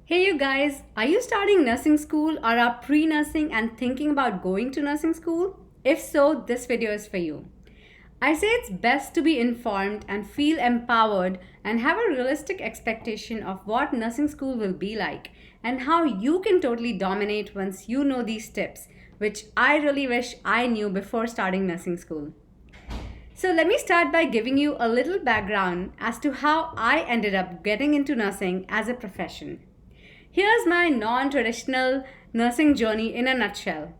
Hey, you guys, are you starting nursing school or are pre nursing and thinking about going to nursing school? If so, this video is for you. I say it's best to be informed and feel empowered and have a realistic expectation of what nursing school will be like and how you can totally dominate once you know these tips, which I really wish I knew before starting nursing school. So, let me start by giving you a little background as to how I ended up getting into nursing as a profession. Here's my non traditional nursing journey in a nutshell.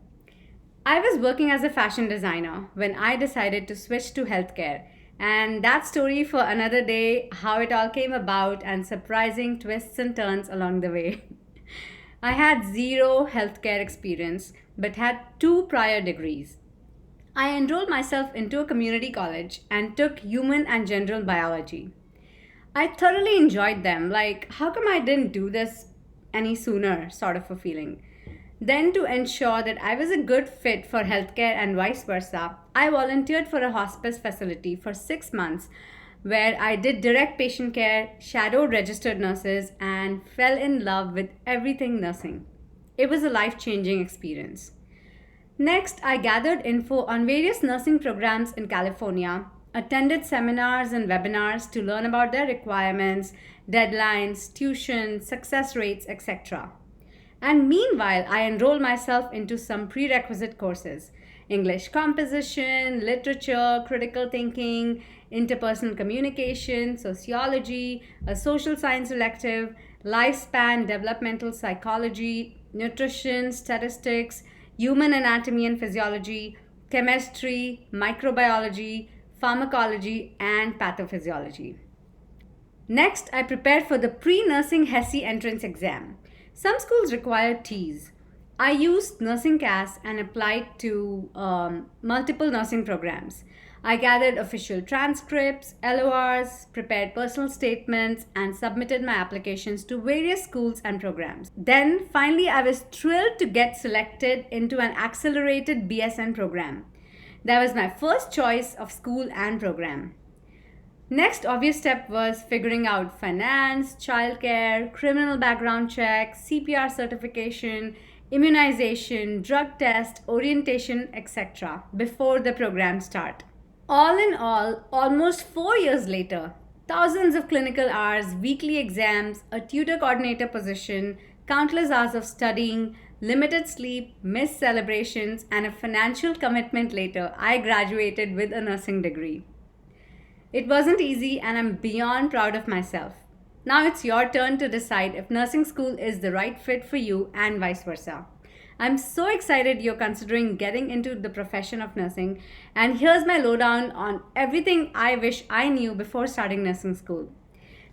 I was working as a fashion designer when I decided to switch to healthcare, and that story for another day how it all came about and surprising twists and turns along the way. I had zero healthcare experience but had two prior degrees. I enrolled myself into a community college and took human and general biology. I thoroughly enjoyed them. Like, how come I didn't do this any sooner, sort of a feeling. Then, to ensure that I was a good fit for healthcare and vice versa, I volunteered for a hospice facility for 6 months where I did direct patient care, shadowed registered nurses, and fell in love with everything nursing. It was a life changing experience. Next, I gathered info on various nursing programs in California, attended seminars and webinars to learn about their requirements, deadlines, tuition, success rates, etc. And meanwhile, I enrolled myself into some prerequisite courses: English composition, literature, critical thinking, interpersonal communication, sociology, a social science elective, lifespan developmental psychology, nutrition, statistics, human anatomy and physiology, chemistry, microbiology, pharmacology, and pathophysiology. Next, I prepared for the pre-nursing HESI entrance exam. Some schools require TEAS. I used Nursing CAS and applied to multiple nursing programs. I gathered official transcripts, LORs, prepared personal statements, and submitted my applications to various schools and programs. Then, finally, I was thrilled to get selected into an accelerated BSN program. That was my first choice of school and program. Next obvious step was figuring out finance, childcare, criminal background check, CPR certification, immunization, drug test, orientation, etc. before the program start. All in all, almost 4 years later, thousands of clinical hours, weekly exams, a tutor coordinator position, countless hours of studying, limited sleep, missed celebrations, and a financial commitment later, I graduated with a nursing degree. It wasn't easy, and I'm beyond proud of myself. Now it's your turn to decide if nursing school is the right fit for you and vice versa. I'm so excited you're considering getting into the profession of nursing, and here's my lowdown on everything I wish I knew before starting nursing school.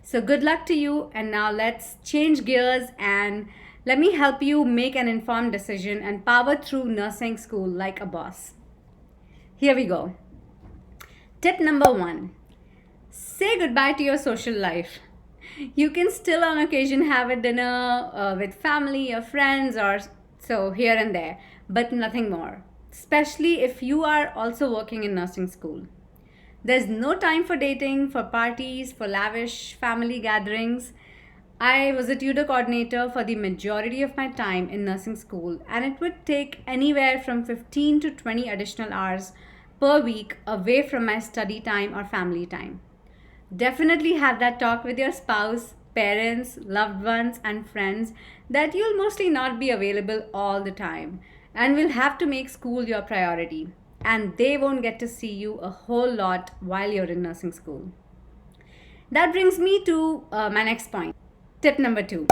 So good luck to you, and now let's change gears and let me help you make an informed decision and power through nursing school like a boss. Here we go. Tip number 1: say goodbye to your social life. You can still on occasion have a dinner with family or friends or so here and there, but nothing more, especially if you are also working in nursing school. There's no time for dating, for parties, for lavish family gatherings. I was a tutor coordinator for the majority of my time in nursing school, and it would take anywhere from 15 to 20 additional hours per week away from my study time or family time. Definitely have that talk with your spouse, parents, loved ones, and friends that you'll mostly not be available all the time and will have to make school your priority. And they won't get to see you a whole lot while you're in nursing school. That brings me to my next point. Tip number 2.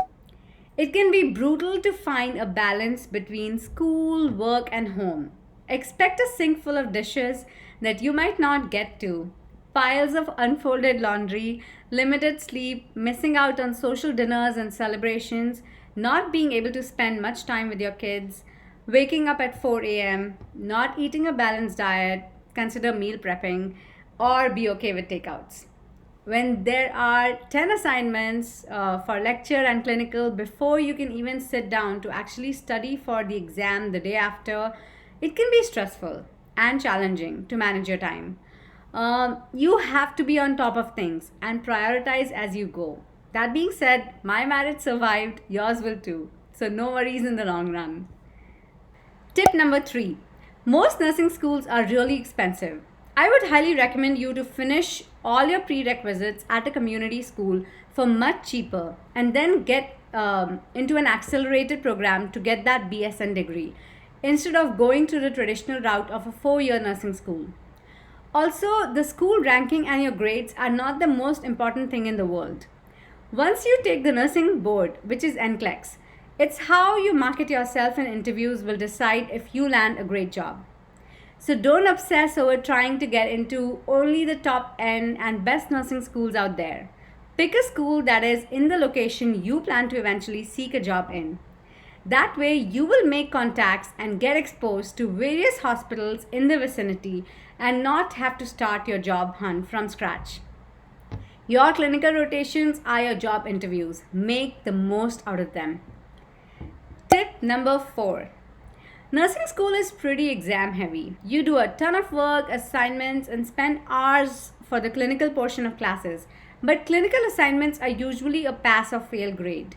It can be brutal to find a balance between school, work, and home. Expect a sink full of dishes that you might not get to, piles of unfolded laundry, limited sleep, missing out on social dinners and celebrations, not being able to spend much time with your kids, waking up at 4 a.m., not eating a balanced diet, consider meal prepping, or be okay with takeouts. When there are 10 assignments for lecture and clinical before you can even sit down to actually study for the exam the day after, it can be stressful and challenging to manage your time. You have to be on top of things and prioritize as you go. That being said, my marriage survived, yours will too. So, no worries in the long run. Tip number 3. Most nursing schools are really expensive. I would highly recommend you to finish all your prerequisites at a community school for much cheaper and then get into an accelerated program to get that BSN degree instead of going to the traditional route of a 4-year nursing school. Also, the school ranking and your grades are not the most important thing in the world. Once you take the nursing board, which is NCLEX, it's how you market yourself in interviews will decide if you land a great job. So don't obsess over trying to get into only the top end and best nursing schools out there. Pick a school that is in the location you plan to eventually seek a job in. That way, you will make contacts and get exposed to various hospitals in the vicinity and not have to start your job hunt from scratch. Your clinical rotations are your job interviews. Make the most out of them. Tip number 4. Nursing school is pretty exam heavy. You do a ton of work, assignments, and spend hours for the clinical portion of classes. But clinical assignments are usually a pass or fail grade.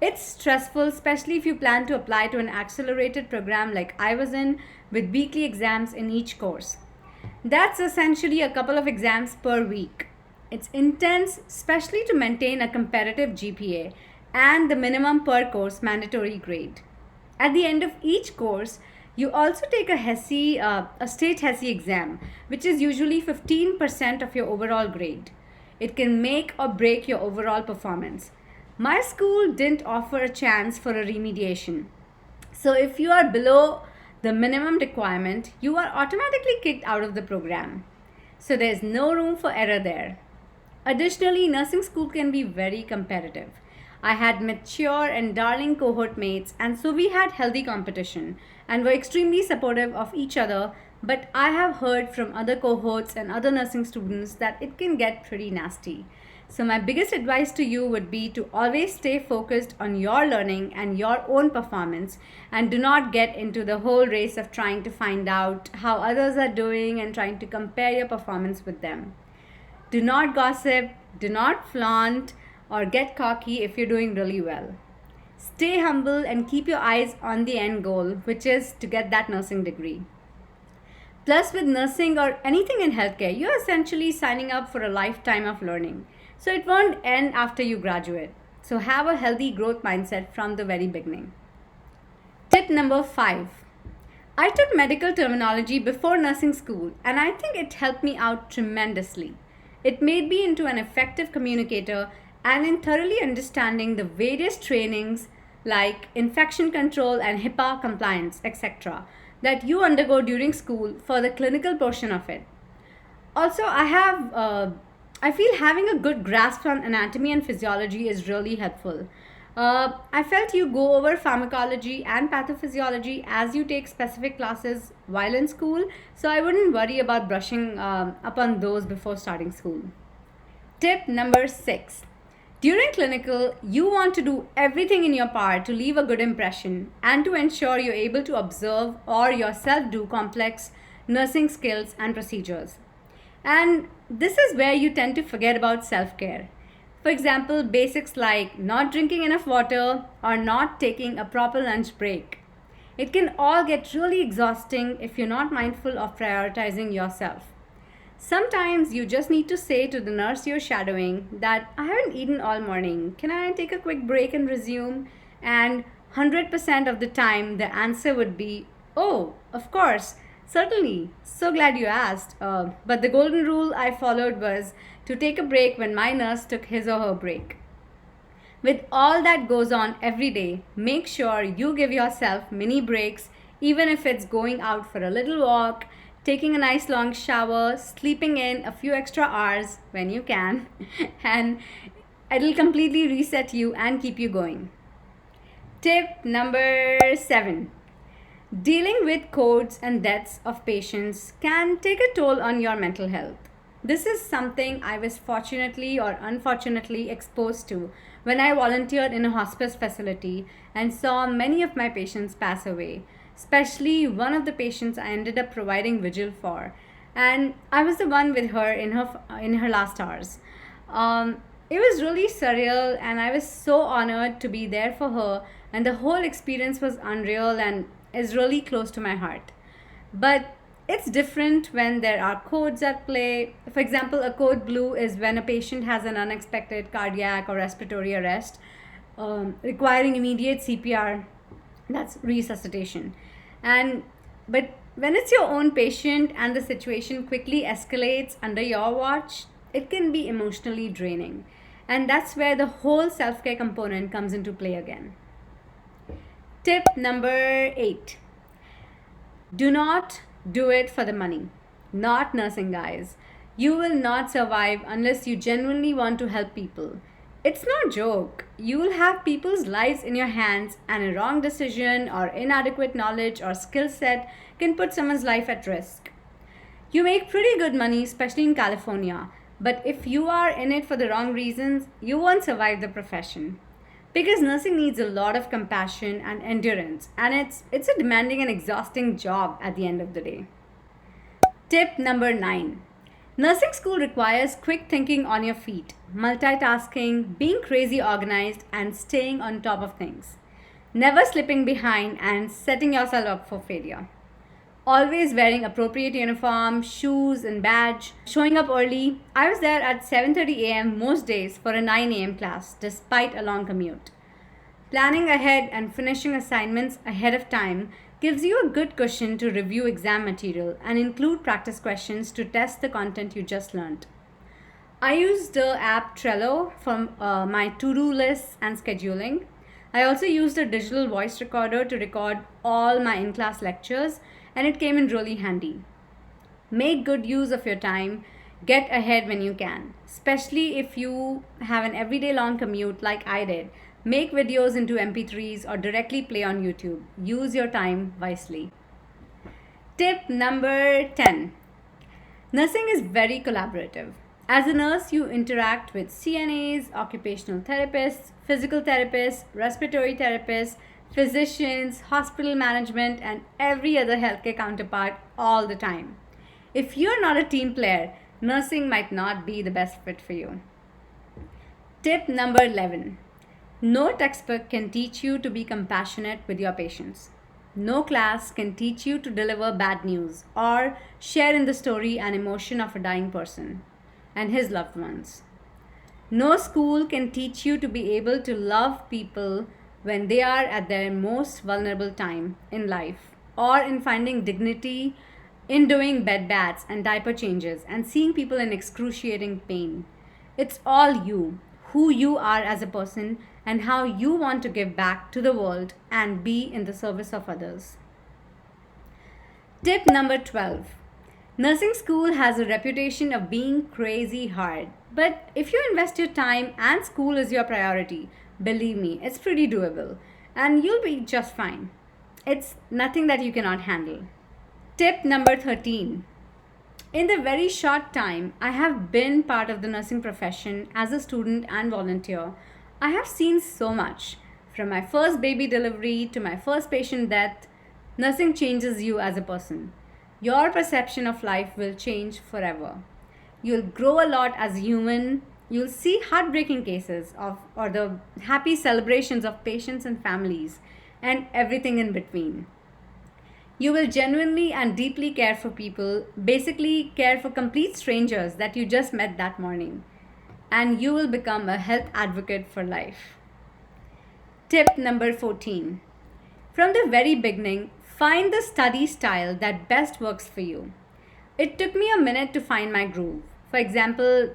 It's stressful, especially if you plan to apply to an accelerated program like I was in, with weekly exams in each course. That's essentially a couple of exams per week. It's intense, especially to maintain a competitive GPA and the minimum per course mandatory grade. At the end of each course, you also take a state HESI exam, which is usually 15% of your overall grade. It can make or break your overall performance. My school didn't offer a chance for a remediation. So if you are below the minimum requirement, you are automatically kicked out of the program. So there's no room for error there. Additionally, nursing school can be very competitive. I had mature and darling cohort mates, and so we had healthy competition and were extremely supportive of each other. But I have heard from other cohorts and other nursing students that it can get pretty nasty. So my biggest advice to you would be to always stay focused on your learning and your own performance, and do not get into the whole race of trying to find out how others are doing and trying to compare your performance with them. Do not gossip, do not flaunt, or get cocky if you're doing really well. Stay humble and keep your eyes on the end goal, which is to get that nursing degree. Plus, with nursing or anything in healthcare, you're essentially signing up for a lifetime of learning. So it won't end after you graduate. So have a healthy growth mindset from the very beginning. Tip number 5. I took medical terminology before nursing school, and I think it helped me out tremendously. It made me into an effective communicator and in thoroughly understanding the various trainings like infection control and HIPAA compliance, etc., that you undergo during school for the clinical portion of it. Also, I feel having a good grasp on anatomy and physiology is really helpful. I felt you go over pharmacology and pathophysiology as you take specific classes while in school, so I wouldn't worry about brushing up on those before starting school. Tip number 6. During clinical, you want to do everything in your power to leave a good impression and to ensure you're able to observe or yourself do complex nursing skills and procedures. And this is where you tend to forget about self-care. For example, basics like not drinking enough water or not taking a proper lunch break. It can all get really exhausting if you're not mindful of prioritizing yourself. Sometimes you just need to say to the nurse you're shadowing that I haven't eaten all morning. Can I take a quick break and resume? And 100% of the time, the answer would be, oh, of course. Certainly, so glad you asked. But the golden rule I followed was to take a break when my nurse took his or her break. With all that goes on every day, make sure you give yourself mini breaks, even if it's going out for a little walk, taking a nice long shower, sleeping in a few extra hours when you can, and it'll completely reset you and keep you going. Tip number 7. Dealing with codes and deaths of patients can take a toll on your mental health. This is something I was fortunately or unfortunately exposed to when I volunteered in a hospice facility and saw many of my patients pass away, especially one of the patients I ended up providing vigil for. And I was the one with her in her last hours. It was really surreal, and I was so honored to be there for her, and the whole experience was unreal and is really close to my heart. But it's different when there are codes at play. For example, a code blue is when a patient has an unexpected cardiac or respiratory arrest requiring immediate CPR, that's resuscitation. And but when it's your own patient and the situation quickly escalates under your watch, it can be emotionally draining. And that's where the whole self care component comes into play again. Tip number 8: do not do it for the money. Not nursing, guys. You will not survive unless you genuinely want to help people. It's no joke. You will have people's lives in your hands, and a wrong decision or inadequate knowledge or skill set can put someone's life at risk. You make pretty good money, especially in California, but if you are in it for the wrong reasons, you won't survive the profession. Because nursing needs a lot of compassion and endurance, and it's a demanding and exhausting job at the end of the day. Tip number 9: nursing school requires quick thinking on your feet, multitasking, being crazy organized, and staying on top of things. Never slipping behind and setting yourself up for failure. Always wearing appropriate uniform, shoes, and badge. Showing up early. I was there at 7:30 a.m. most days for a 9 a.m. class, despite a long commute. Planning ahead and finishing assignments ahead of time gives you a good cushion to review exam material and include practice questions to test the content you just learned. I use the app Trello for my to-do lists and scheduling. I also used a digital voice recorder to record all my in-class lectures, and it came in really handy. Make good use of your time. Get ahead when you can, especially if you have an everyday long commute like I did. Make videos into MP3s or directly play on YouTube. Use your time wisely. Tip number 10: nursing is very collaborative. As a nurse, you interact with CNAs, occupational therapists, physical therapists, respiratory therapists, physicians, hospital management, and every other healthcare counterpart all the time. If you're not a team player, nursing might not be the best fit for you. Tip number 11: no textbook can teach you to be compassionate with your patients. No class can teach you to deliver bad news or share in the story and emotion of a dying person and his loved ones. No school can teach you to be able to love people when they are at their most vulnerable time in life or in finding dignity in doing bed baths and diaper changes and seeing people in excruciating pain. It's all you, who you are as a person, and how you want to give back to the world and be in the service of others. Tip number 12: nursing school has a reputation of being crazy hard. But if you invest your time and school is your priority, believe me, it's pretty doable and you'll be just fine. It's nothing that you cannot handle. Tip number 13: in the very short time I have been part of the nursing profession as a student and volunteer, I have seen so much. From my first baby delivery to my first patient death, nursing changes you as a person. Your perception of life will change forever. You'll grow a lot as a human. You'll see heartbreaking cases of or the happy celebrations of patients and families and everything in between. You will genuinely and deeply care for people, basically care for complete strangers that you just met that morning. And you will become a health advocate for life. Tip number 14: from the very beginning, find the study style that best works for you. It took me a minute to find my groove. For example,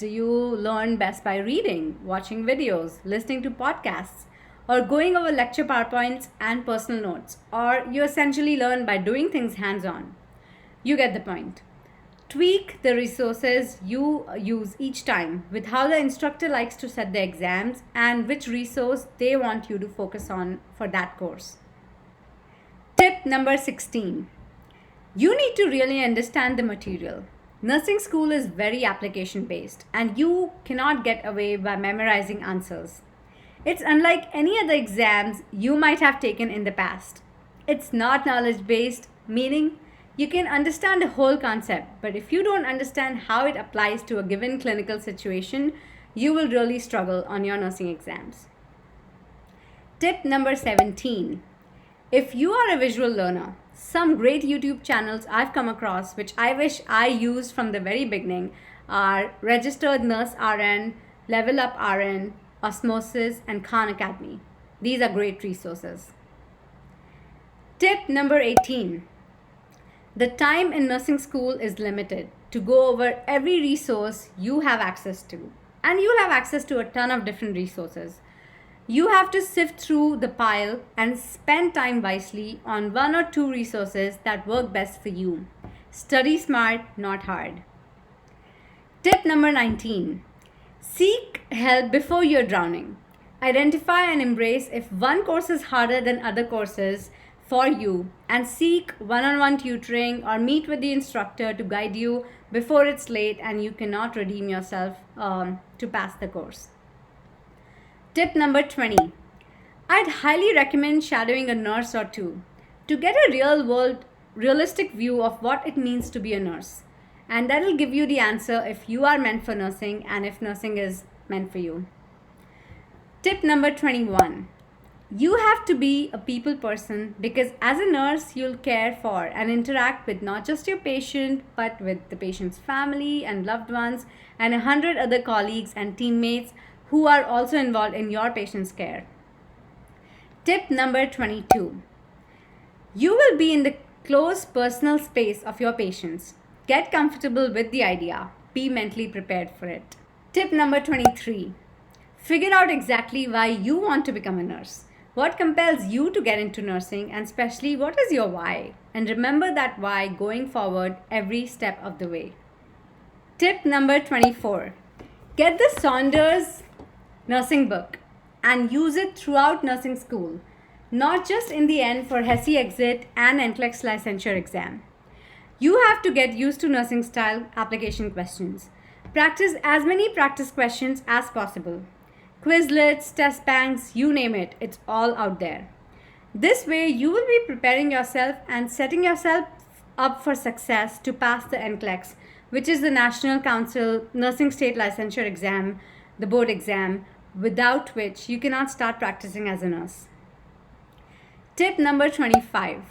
do you learn best by reading, watching videos, listening to podcasts, or going over lecture PowerPoints and personal notes? Or you essentially learn by doing things hands on? You get the point. Tweak the resources you use each time with how the instructor likes to set the exams and which resource they want you to focus on for that course. Tip number 16: you need to really understand the material. Nursing school is very application based and you cannot get away by memorizing answers. It's unlike any other exams you might have taken in the past. It's not knowledge based, meaning you can understand the whole concept, but if you don't understand how it applies to a given clinical situation, you will really struggle on your nursing exams. Tip number 17. If you are a visual learner, some great YouTube channels I've come across, which I wish I used from the very beginning, are Registered Nurse RN, Level Up RN, Osmosis, and Khan Academy. These are great resources. Tip number 18. The time in nursing school is limited to go over every resource you have access to. And you'll have access to a ton of different resources. You have to sift through the pile and spend time wisely on one or two resources that work best for you. Study smart, not hard. Tip number 19. Seek help before you're drowning. Identify and embrace if one course is harder than other courses for you, and seek one-on-one tutoring or meet with the instructor to guide you before it's late and you cannot redeem yourself to pass the course. Tip number 20. I'd highly recommend shadowing a nurse or two to get a realistic view of what it means to be a nurse. And that'll give you the answer if you are meant for nursing and if nursing is meant for you. Tip number 21. You have to be a people person, because as a nurse, you'll care for and interact with not just your patient, but with the patient's family and loved ones and 100 other colleagues and teammates who are also involved in your patient's care. Tip number 22. You will be in the close personal space of your patients. Get comfortable with the idea. Be mentally prepared for it. Tip number 23. Figure out exactly why you want to become a nurse. What compels you to get into nursing, and especially what is your why? And remember that why going forward every step of the way. Tip number 24. Get the Saunders nursing book and use it throughout nursing school, not just in the end for HESI exit and NCLEX licensure exam. You have to get used to nursing style application questions. Practice as many practice questions as possible. Quizlets, test banks, you name it, it's all out there. This way, you will be preparing yourself and setting yourself up for success to pass the NCLEX, which is the National Council Nursing State Licensure Exam, the board exam, without which you cannot start practicing as a nurse. Tip number 25.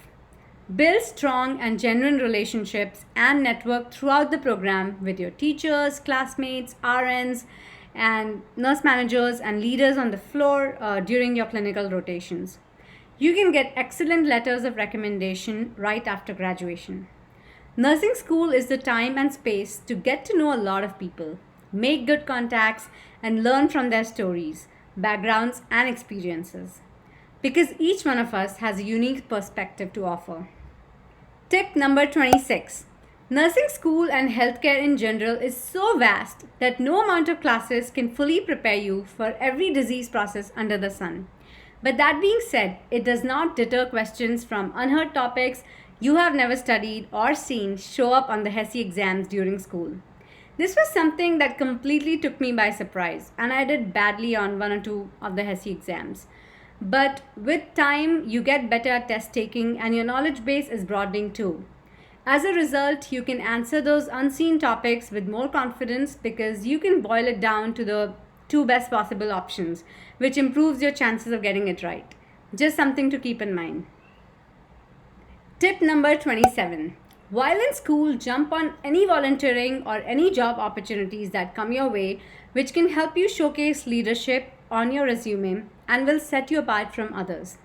Build strong and genuine relationships and network throughout the program with your teachers, classmates, RNs, and nurse managers and leaders on the floor during your clinical rotations. You can get excellent letters of recommendation right after graduation. Nursing school is the time and space to get to know a lot of people, make good contacts, and learn from their stories, backgrounds, and experiences. Because each one of us has a unique perspective to offer. Tip number 26. Nursing school and healthcare in general is so vast that no amount of classes can fully prepare you for every disease process under the sun. But that being said, it does not deter questions from unheard topics you have never studied or seen show up on the HESI exams during school. This was something that completely took me by surprise, and I did badly on one or two of the HESI exams. But with time, you get better at test taking and your knowledge base is broadening too. As a result, you can answer those unseen topics with more confidence because you can boil it down to the two best possible options, which improves your chances of getting it right. Just something to keep in mind. Tip number 27. While in school, jump on any volunteering or any job opportunities that come your way, which can help you showcase leadership on your resume and will set you apart from others.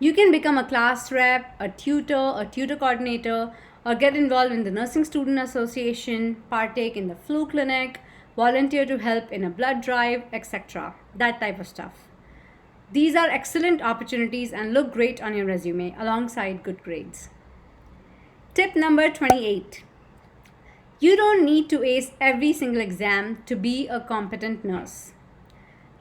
You can become a class rep, a tutor coordinator, or get involved in the Nursing Student Association, partake in the flu clinic, volunteer to help in a blood drive, etc. That type of stuff. These are excellent opportunities and look great on your resume alongside good grades. Tip number 28. You don't need to ace every single exam to be a competent nurse.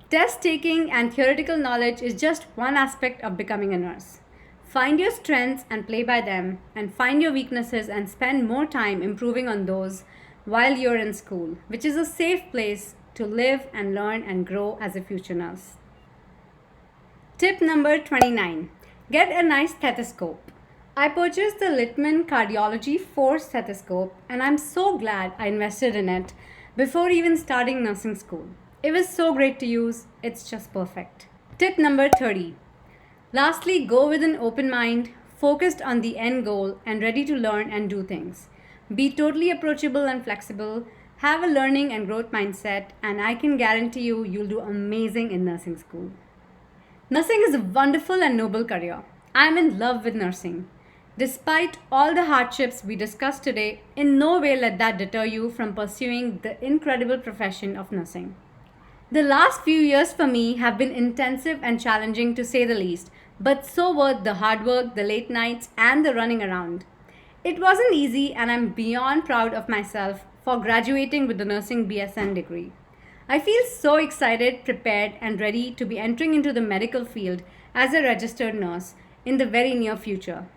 Test taking and theoretical knowledge is just one aspect of becoming a nurse. Find your strengths and play by them, and find your weaknesses and spend more time improving on those while you're in school, which is a safe place to live and learn and grow as a future nurse. Tip number 29. Get a nice stethoscope. I purchased the Littman Cardiology 4 stethoscope and I'm so glad I invested in it before even starting nursing school. It was so great to use, it's just perfect. Tip number 30. Lastly, go with an open mind, focused on the end goal, and ready to learn and do things. Be totally approachable and flexible, have a learning and growth mindset, and I can guarantee you'll do amazing in nursing school. Nursing is a wonderful and noble career. I'm in love with nursing. Despite all the hardships we discussed today, in no way let that deter you from pursuing the incredible profession of nursing. The last few years for me have been intensive and challenging to say the least, but so worth the hard work, the late nights, and the running around. It wasn't easy, and I'm beyond proud of myself for graduating with the nursing BSN degree. I feel so excited, prepared, and ready to be entering into the medical field as a registered nurse in the very near future.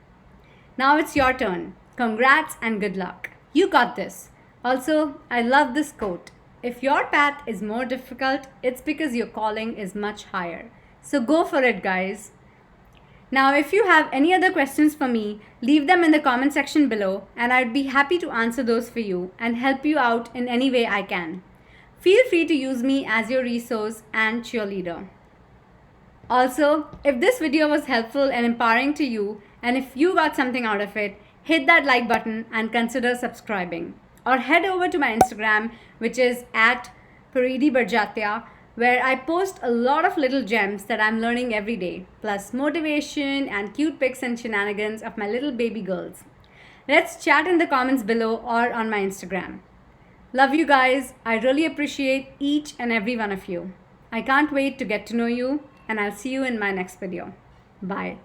Now it's your turn. Congrats and good luck. You got this. Also, I love this quote. If your path is more difficult, it's because your calling is much higher. So go for it, guys. Now, if you have any other questions for me, leave them in the comment section below, and I'd be happy to answer those for you and help you out in any way I can. Feel free to use me as your resource and cheerleader. Also, if this video was helpful and empowering to you, and if you got something out of it, hit that like button and consider subscribing. Or head over to my Instagram, which is at Paridhi Badjatiya, where I post a lot of little gems that I'm learning every day, plus motivation and cute pics and shenanigans of my little baby girls. Let's chat in the comments below or on my Instagram. Love you guys. I really appreciate each and every one of you. I can't wait to get to know you, and I'll see you in my next video. Bye.